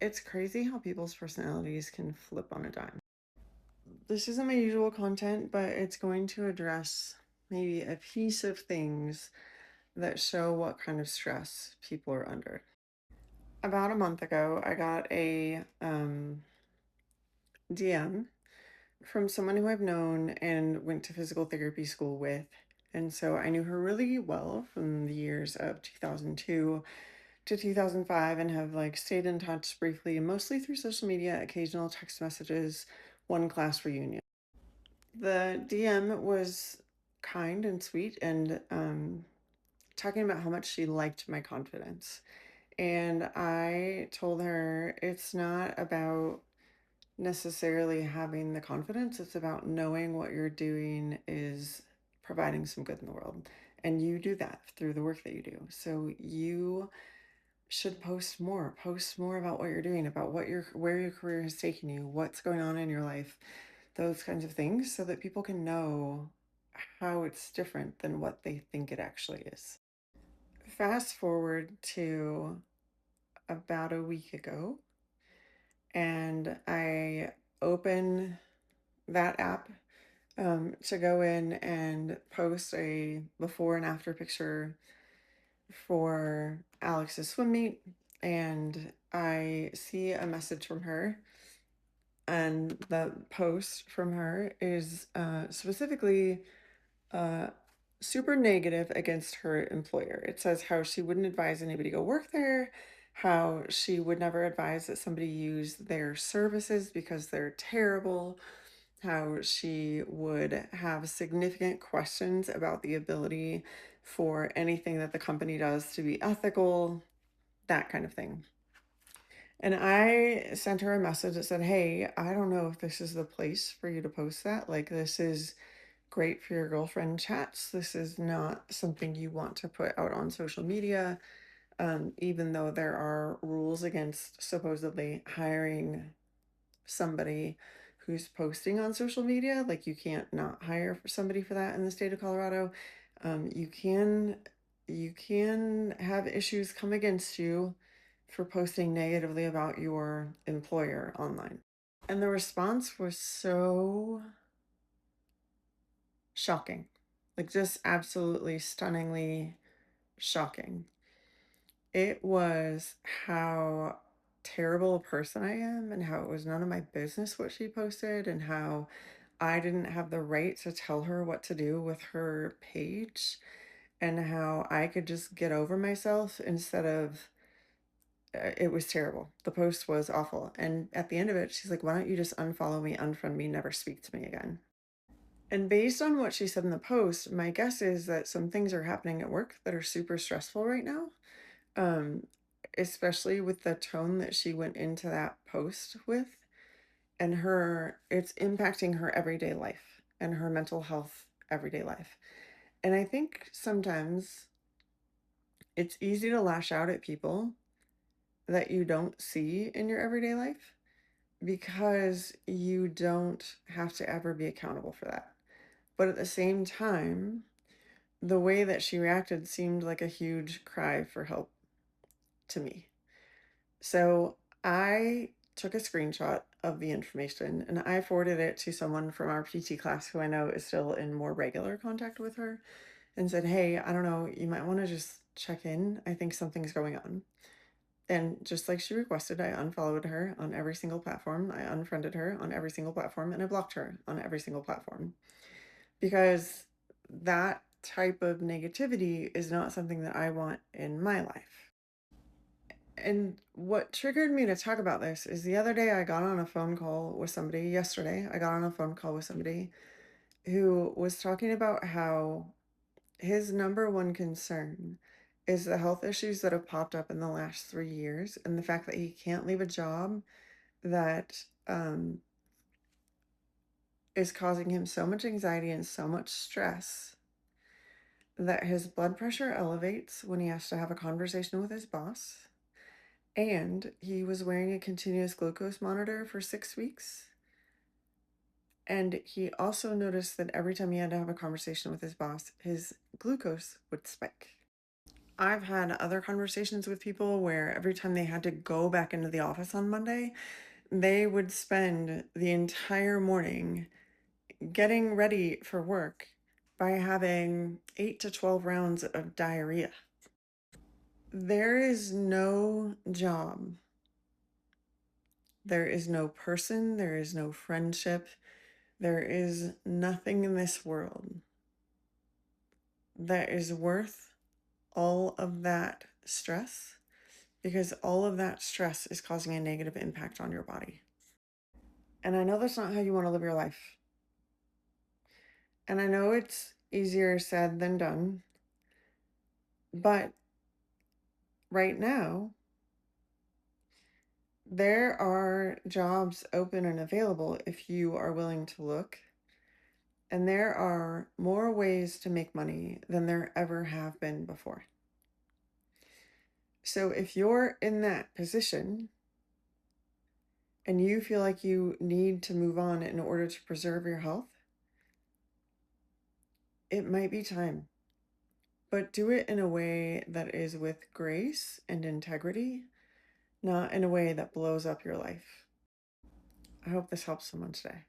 It's crazy how people's personalities can flip on a dime. This isn't my usual content, but it's going to address maybe a piece of things that show what kind of stress people are under. About a month ago, I got a DM from someone who I've known and went to physical therapy school with. And so I knew her really well from the years of 2002 to 2005 and have like stayed in touch briefly, mostly through social media, occasional text messages, one class reunion. The DM was kind and sweet and talking about how much she liked my confidence. And I told her it's not about necessarily having the confidence, it's about knowing what you're doing is providing some good in the world. And you do that through the work that you do. So you should post more about what you're doing, about where your career has taken you, what's going on in your life, those kinds of things, so that people can know how it's different than what they think it actually is. Fast forward to about a week ago, and I open that app to go in and post a before and after picture for Alex's swim meet, and I see a message from her, and the post from her is specifically uh, super negative against her employer. It says how she wouldn't advise anybody to go work there, how she would never advise that somebody use their services because they're terrible, how she would have significant questions about the ability for anything that the company does to be ethical, that kind of thing. And I sent her a message that said, hey, I don't know if this is the place for you to post that. Like, this is great for your girlfriend chats. This is not something you want to put out on social media, even though there are rules against supposedly hiring somebody who's posting on social media. Like, you can't not hire for somebody for that in the state of Colorado. You can have issues come against you for posting negatively about your employer online. And the response was so shocking, like just absolutely stunningly shocking. It was how terrible a person I am and how it was none of my business what she posted and how I didn't have the right to tell her what to do with her page and how I could just get over myself instead of it was terrible. The post was awful. And at the end of it, she's like, why don't you just unfollow me, unfriend me, never speak to me again? And based on what she said in the post, my guess is that some things are happening at work that are super stressful right now. Um, Especially with the tone that she went into that post with, and it's impacting her everyday life and her mental health everyday life. And I think sometimes it's easy to lash out at people that you don't see in your everyday life because you don't have to ever be accountable for that. But at the same time, the way that she reacted seemed like a huge cry for help to me. So I took a screenshot of the information and I forwarded it to someone from our PT class who I know is still in more regular contact with her and said, hey, I don't know, you might want to just check in. I think something's going on. And just like she requested, I unfollowed her on every single platform. I unfriended her on every single platform and I blocked her on every single platform because that type of negativity is not something that I want in my life. And what triggered me to talk about this is the other day I got on a phone call with somebody, yesterday, I got on a phone call with somebody who was talking about how his number one concern is the health issues that have popped up in the last 3 years and the fact that he can't leave a job that is causing him so much anxiety and so much stress that his blood pressure elevates when he has to have a conversation with his boss. And he was wearing a continuous glucose monitor for 6 weeks. And he also noticed that every time he had to have a conversation with his boss, his glucose would spike. I've had other conversations with people where every time they had to go back into the office on Monday, they would spend the entire morning getting ready for work by having 8 to 12 rounds of diarrhea. There is no job, there is no person, there is no friendship, there is nothing in this world that is worth all of that stress, because all of that stress is causing a negative impact on your body. And I know that's not how you want to live your life. And I know it's easier said than done, but right now, there are jobs open and available if you are willing to look. And there are more ways to make money than there ever have been before. So if you're in that position and you feel like you need to move on in order to preserve your health, it might be time. But do it in a way that is with grace and integrity, not in a way that blows up your life. I hope this helps someone today.